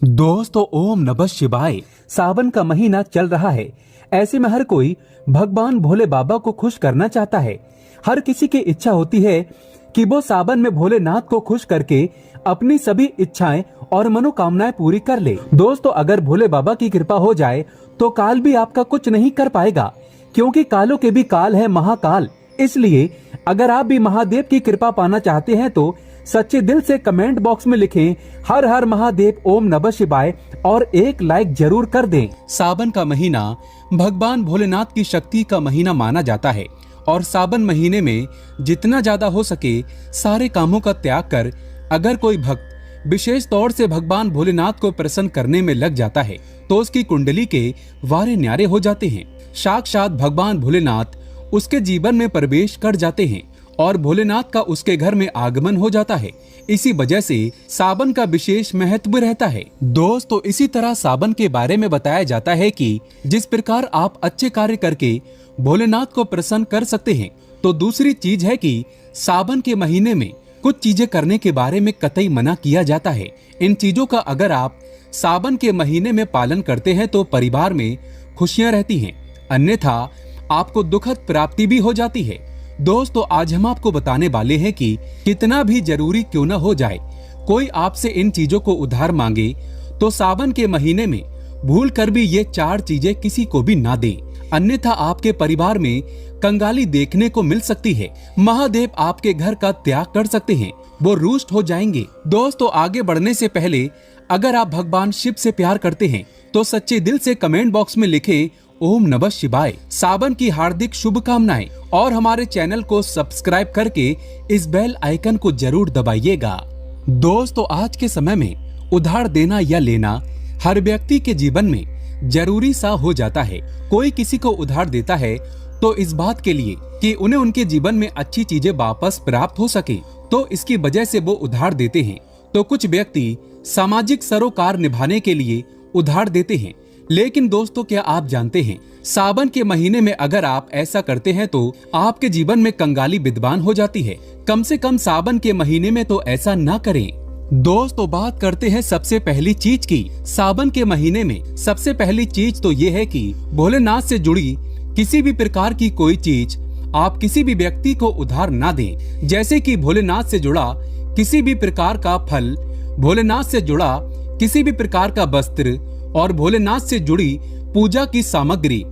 दोस्तों, ओम नमः शिवाय। सावन का महीना चल रहा है। ऐसे में हर कोई भगवान भोले बाबा को खुश करना चाहता है। हर किसी की इच्छा होती है कि वो सावन में भोलेनाथ को खुश करके अपनी सभी इच्छाएं और मनोकामनाएं पूरी कर ले। दोस्तों, अगर भोले बाबा की कृपा हो जाए तो काल भी आपका कुछ नहीं कर पाएगा, क्योंकि कालों के भी काल है महाकाल। इसलिए अगर आप भी महादेव की कृपा पाना चाहते हैं तो सच्चे दिल से कमेंट बॉक्स में लिखें हर हर महादेव, ओम नमः शिवाय और एक लाइक जरूर कर दें। सावन का महीना भगवान भोलेनाथ की शक्ति का महीना माना जाता है और सावन महीने में जितना ज्यादा हो सके सारे कामों का त्याग कर अगर कोई भक्त विशेष तौर से भगवान भोलेनाथ को प्रसन्न करने में लग जाता है तो उसकी कुंडली के वारे न्यारे हो जाते हैं। साक्षात भगवान भोलेनाथ उसके जीवन में प्रवेश कर जाते हैं और भोलेनाथ का उसके घर में आगमन हो जाता है। इसी वजह से सावन का विशेष महत्व रहता है। दोस्तों, इसी तरह सावन के बारे में बताया जाता है कि जिस प्रकार आप अच्छे कार्य करके भोलेनाथ को प्रसन्न कर सकते हैं, तो दूसरी चीज है कि सावन के महीने में कुछ चीजें करने के बारे में कतई मना किया जाता है। इन चीजों का अगर आप सावन के महीने में पालन करते हैं तो परिवार में खुशियां रहती हैं, अन्यथा आपको दुखद प्राप्ति भी हो जाती है। दोस्तों, आज हम आपको बताने वाले हैं कि कितना भी जरूरी क्यों न हो जाए, कोई आपसे इन चीजों को उधार मांगे तो सावन के महीने में भूल कर भी ये 4 चीजें किसी को भी ना दें, अन्यथा आपके परिवार में कंगाली देखने को मिल सकती है। महादेव आपके घर का त्याग कर सकते हैं, वो रुष्ट हो जाएंगे। दोस्तों, आगे बढ़ने से पहले अगर आप भगवान शिव से प्यार करते हैं तो सच्चे दिल से कमेंट बॉक्स में लिखें ओम नमः शिवाय। सावन की हार्दिक शुभकामनाएं और हमारे चैनल को सब्सक्राइब करके इस बेल आइकन को जरूर दबाइएगा। दोस्तों, आज के समय में उधार देना या लेना हर व्यक्ति के जीवन में जरूरी सा हो जाता है। कोई किसी को उधार देता है तो इस बात के लिए कि उन्हें उनके जीवन में अच्छी चीजें वापस प्राप्त हो सके, तो इसकी वजह से वो उधार देते हैं। तो कुछ व्यक्ति सामाजिक सरोकार निभाने के लिए उधार देते हैं। लेकिन दोस्तों, क्या आप जानते हैं सावन के महीने में अगर आप ऐसा करते हैं तो आपके जीवन में कंगाली विद्वान हो जाती है। कम से कम सावन के महीने में तो ऐसा ना करें। दोस्तों, बात करते हैं सबसे पहली चीज की। सावन के महीने में सबसे पहली चीज तो ये है कि भोलेनाथ से जुड़ी किसी भी प्रकार की कोई चीज आप किसी भी व्यक्ति को उधार ना दें। जैसे कि भोलेनाथ से जुड़ा किसी भी प्रकार का फल, भोलेनाथ से जुड़ा किसी भी प्रकार का वस्त्र और भोलेनाथ से जुड़ी पूजा की सामग्री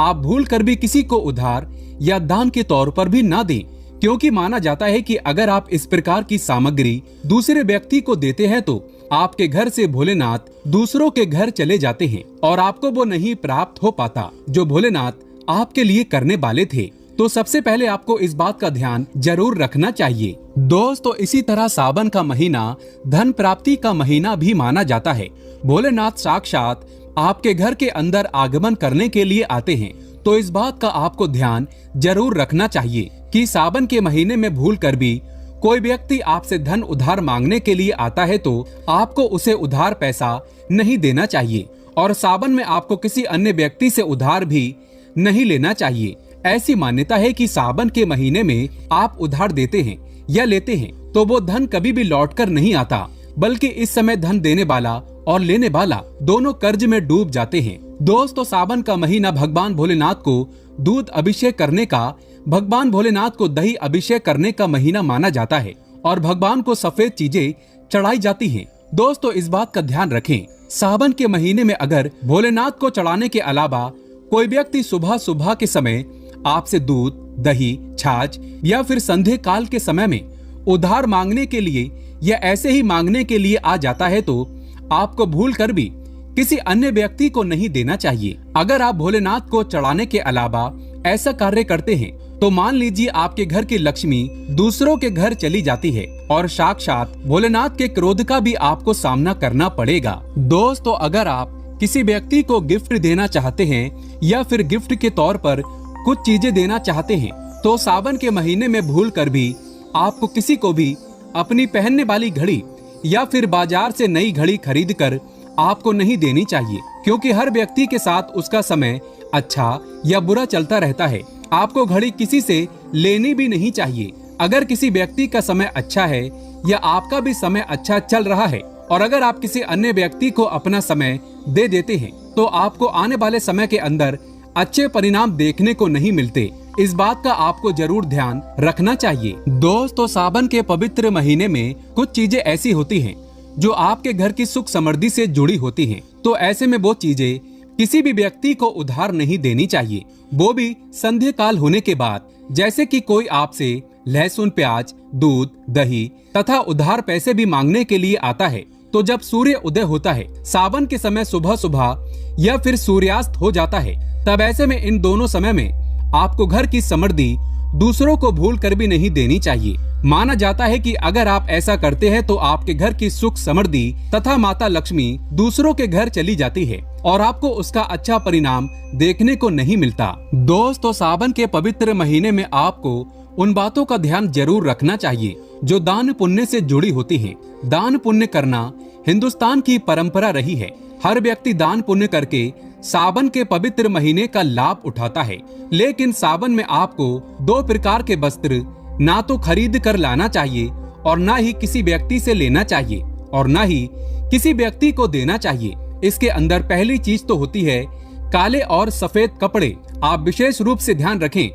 आप भूल कर भी किसी को उधार या दान के तौर पर भी ना दें, क्योंकि माना जाता है कि अगर आप इस प्रकार की सामग्री दूसरे व्यक्ति को देते हैं तो आपके घर से भोलेनाथ दूसरों के घर चले जाते हैं और आपको वो नहीं प्राप्त हो पाता जो भोलेनाथ आपके लिए करने वाले थे। तो सबसे पहले आपको इस बात का ध्यान जरूर रखना चाहिए। दोस्तों, इसी तरह सावन का महीना धन प्राप्ति का महीना भी माना जाता है। भोलेनाथ साक्षात आपके घर के अंदर आगमन करने के लिए आते हैं, तो इस बात का आपको ध्यान जरूर रखना चाहिए कि सावन के महीने में भूल कर भी कोई व्यक्ति आपसे धन उधार मांगने के लिए आता है तो आपको उसे उधार पैसा नहीं देना चाहिए और सावन में आपको किसी अन्य व्यक्ति से उधार भी नहीं लेना चाहिए। ऐसी मान्यता है कि सावन के महीने में आप उधार देते हैं या लेते हैं तो वो धन कभी भी लौट कर नहीं आता, बल्कि इस समय धन देने वाला और लेने वाला दोनों कर्ज में डूब जाते हैं। दोस्तों, सावन का महीना भगवान भोलेनाथ को दूध अभिषेक करने का, भगवान भोलेनाथ को दही अभिषेक करने का महीना माना जाता है और भगवान को सफेद चीजें चढ़ाई जाती हैं। दोस्तों, इस बात का ध्यान रखें, सावन के महीने में अगर भोलेनाथ को चढ़ाने के अलावा कोई व्यक्ति सुबह सुबह के समय आपसे दूध, दही, छाछ या फिर संध्या काल के समय में उधार मांगने के लिए या ऐसे ही मांगने के लिए आ जाता है तो आपको भूल कर भी किसी अन्य व्यक्ति को नहीं देना चाहिए। अगर आप भोलेनाथ को चढ़ाने के अलावा ऐसा कार्य करते हैं तो मान लीजिए आपके घर की लक्ष्मी दूसरों के घर चली जाती है और साक्षात भोलेनाथ के क्रोध का भी आपको सामना करना पड़ेगा। दोस्तों, अगर आप किसी व्यक्ति को गिफ्ट देना चाहते हैं या फिर गिफ्ट के तौर पर कुछ चीजें देना चाहते हैं तो सावन के महीने में भूल कर भी आपको किसी को भी अपनी पहनने वाली घड़ी या फिर बाजार से नई घड़ी खरीद कर आपको नहीं देनी चाहिए, क्योंकि हर व्यक्ति के साथ उसका समय अच्छा या बुरा चलता रहता है। आपको घड़ी किसी से लेनी भी नहीं चाहिए। अगर किसी व्यक्ति का समय अच्छा है या आपका भी समय अच्छा चल रहा है और अगर आप किसी अन्य व्यक्ति को अपना समय दे देते हैं तो आपको आने वाले समय के अंदर अच्छे परिणाम देखने को नहीं मिलते। इस बात का आपको जरूर ध्यान रखना चाहिए। दोस्तों, सावन के पवित्र महीने में कुछ चीजें ऐसी होती हैं जो आपके घर की सुख समृद्धि से जुड़ी होती हैं। तो ऐसे में वो चीजें किसी भी व्यक्ति को उधार नहीं देनी चाहिए, वो भी संध्या काल होने के बाद। जैसे कि कोई आपसे लहसुन, प्याज, दूध, दही तथा उधार पैसे भी मांगने के लिए आता है तो जब सूर्य उदय होता है, सावन के समय सुबह सुबह या फिर सूर्यास्त हो जाता है, तब ऐसे में इन दोनों समय में आपको घर की समृद्धि दूसरों को भूल कर भी नहीं देनी चाहिए। माना जाता है कि अगर आप ऐसा करते हैं तो आपके घर की सुख समृद्धि तथा माता लक्ष्मी दूसरों के घर चली जाती है और आपको उसका अच्छा परिणाम देखने को नहीं मिलता। दोस्तों, सावन के पवित्र महीने में आपको उन बातों का ध्यान जरूर रखना चाहिए जो दान पुण्य से जुड़ी होती हैं। दान पुण्य करना हिंदुस्तान की परंपरा रही है। हर व्यक्ति दान पुण्य करके सावन के पवित्र महीने का लाभ उठाता है। लेकिन सावन में आपको 2 प्रकार के वस्त्र ना तो खरीद कर लाना चाहिए और ना ही किसी व्यक्ति से लेना चाहिए और ना ही किसी व्यक्ति को देना चाहिए। इसके अंदर पहली चीज तो होती है काले और सफेद कपड़े। आप विशेष रूप से ध्यान रखें,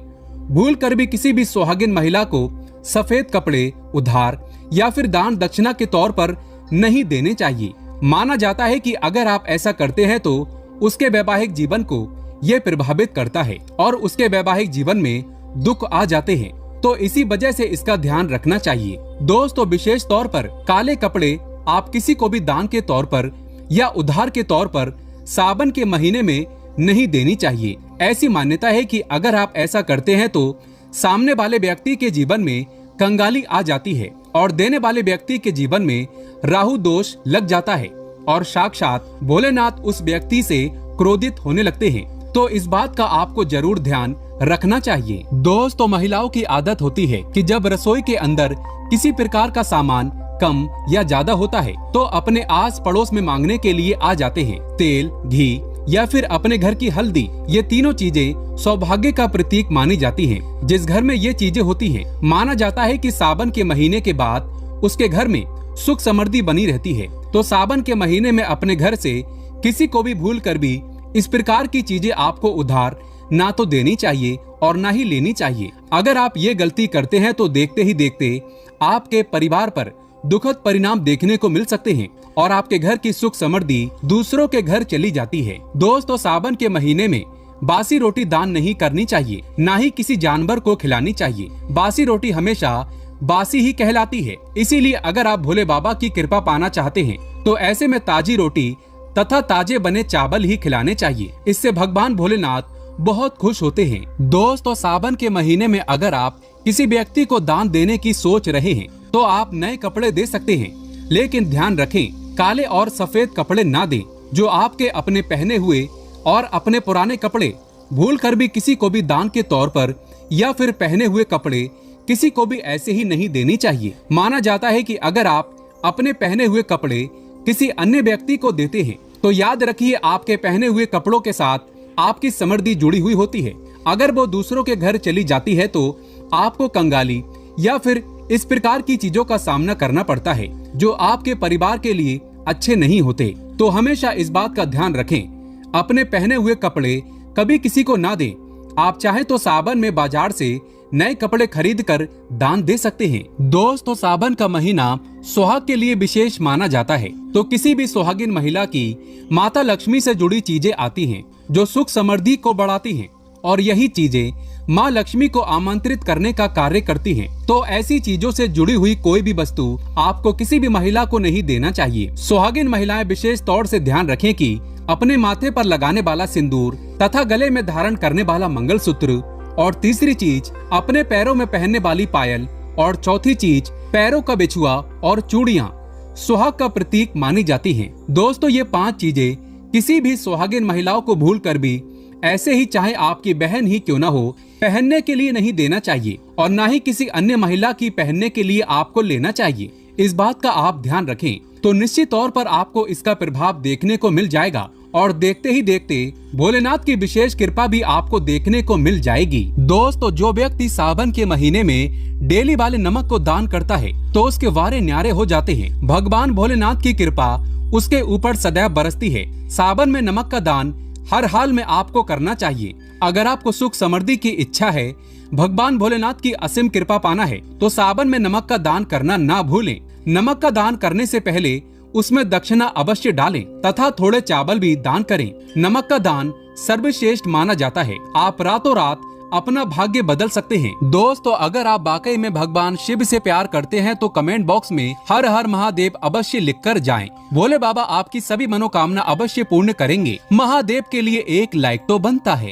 भूल कर भी किसी भी सुहागिन महिला को सफेद कपड़े उधार या फिर दान दक्षिणा के तौर पर नहीं देने चाहिए। माना जाता है कि अगर आप ऐसा करते हैं तो उसके वैवाहिक जीवन को ये प्रभावित करता है और उसके वैवाहिक जीवन में दुख आ जाते हैं। तो इसी वजह से इसका ध्यान रखना चाहिए। दोस्तों, विशेष तौर पर काले कपड़े आप किसी को भी दान के तौर पर या उधार के तौर पर सावन के महीने में नहीं देनी चाहिए। ऐसी मान्यता है कि अगर आप ऐसा करते हैं तो सामने वाले व्यक्ति के जीवन में कंगाली आ जाती है और देने वाले व्यक्ति के जीवन में राहु दोष लग जाता है और साक्षात भोलेनाथ उस व्यक्ति से क्रोधित होने लगते हैं। तो इस बात का आपको जरूर ध्यान रखना चाहिए। दोस्तों, महिलाओं की आदत होती है कि जब रसोई के अंदर किसी प्रकार का सामान कम या ज्यादा होता है तो अपने आस पड़ोस में मांगने के लिए आ जाते हैं। तेल, घी या फिर अपने घर की हल्दी, ये तीनों चीजें सौभाग्य का प्रतीक मानी जाती हैं। जिस घर में ये चीजें होती हैं, माना जाता है कि सावन के महीने के बाद उसके घर में सुख समृद्धि बनी रहती है। तो सावन के महीने में अपने घर से किसी को भी भूल कर भी इस प्रकार की चीजें आपको उधार ना तो देनी चाहिए और ना ही लेनी चाहिए। अगर आप ये गलती करते हैं तो देखते ही देखते आपके परिवार पर दुखद परिणाम देखने को मिल सकते हैं और आपके घर की सुख समृद्धि दूसरों के घर चली जाती है। दोस्तों, सावन के महीने में बासी रोटी दान नहीं करनी चाहिए, ना ही किसी जानवर को खिलानी चाहिए। बासी रोटी हमेशा बासी ही कहलाती है। इसीलिए अगर आप भोले बाबा की कृपा पाना चाहते हैं तो ऐसे में ताजी रोटी तथा ताजे बने चावल ही खिलाने चाहिए। इससे भगवान भोलेनाथ बहुत खुश होते हैं। दोस्तों, सावन के महीने में अगर आप किसी व्यक्ति को दान देने की सोच रहे हैं तो आप नए कपड़े दे सकते हैं, लेकिन ध्यान रखें काले और सफेद कपड़े ना दें। जो आपके अपने पहने हुए और अपने पुराने कपड़े भूल कर भी किसी को भी दान के तौर पर या फिर पहने हुए कपड़े किसी को भी ऐसे ही नहीं देनी चाहिए। माना जाता है कि अगर आप अपने पहने हुए कपड़े किसी अन्य व्यक्ति को देते हैं तो याद रखिए आपके पहने हुए कपड़ों के साथ आपकी समृद्धि जुड़ी हुई होती है। अगर वो दूसरों के घर चली जाती है तो आपको कंगाली या फिर इस प्रकार की चीजों का सामना करना पड़ता है जो आपके परिवार के लिए अच्छे नहीं होते। तो हमेशा इस बात का ध्यान रखें, अपने पहने हुए कपड़े कभी किसी को ना दें। आप चाहे तो सावन में बाजार से नए कपड़े खरीद कर दान दे सकते हैं। दोस्तों, सावन का महीना सुहाग के लिए विशेष माना जाता है। तो किसी भी सुहागिन महिला की माता लक्ष्मी से जुड़ी चीजें आती हैं जो सुख समृद्धि को बढ़ाती हैं और यही चीजें माँ लक्ष्मी को आमंत्रित करने का कार्य करती हैं। तो ऐसी चीजों से जुड़ी हुई कोई भी वस्तु आपको किसी भी महिला को नहीं देना चाहिए। सुहागिन महिलाएं विशेष तौर से ध्यान रखें कि अपने माथे पर लगाने वाला सिंदूर तथा गले में धारण करने वाला मंगलसूत्र और तीसरी चीज अपने पैरों में पहनने वाली पायल और चौथी चीज पैरों का बिछुआ और चूड़ियां सुहाग का प्रतीक मानी जाती हैं। दोस्तों, ये 5 चीजें किसी भी सुहागिन महिलाओं को भूल कर भी ऐसे ही चाहे आपकी बहन ही क्यों न हो पहनने के लिए नहीं देना चाहिए और ना ही किसी अन्य महिला की पहनने के लिए आपको लेना चाहिए। इस बात का आप ध्यान रखें तो निश्चित तौर पर आपको इसका प्रभाव देखने को मिल जाएगा और देखते ही देखते भोलेनाथ की विशेष कृपा भी आपको देखने को मिल जाएगी। दोस्तों, जो व्यक्ति सावन के महीने में डेली वाले नमक को दान करता है तो उसके वारे न्यारे हो जाते हैं। भगवान भोलेनाथ की कृपा उसके ऊपर सदैव बरसती है। सावन में नमक का दान हर हाल में आपको करना चाहिए। अगर आपको सुख समृद्धि की इच्छा है, भगवान भोलेनाथ की असीम कृपा पाना है, तो सावन में नमक का दान करना ना भूलें। नमक का दान करने से पहले उसमें दक्षिणा अवश्य डालें तथा थोड़े चावल भी दान करें। नमक का दान सर्वश्रेष्ठ माना जाता है। आप रातों रात अपना भाग्य बदल सकते हैं। दोस्तों, अगर आप वाकई में भगवान शिव से प्यार करते हैं तो कमेंट बॉक्स में हर हर महादेव अवश्य लिखकर जाएं। भोले बाबा आपकी सभी मनोकामना अवश्य पूर्ण करेंगे। महादेव के लिए एक लाइक तो बनता है।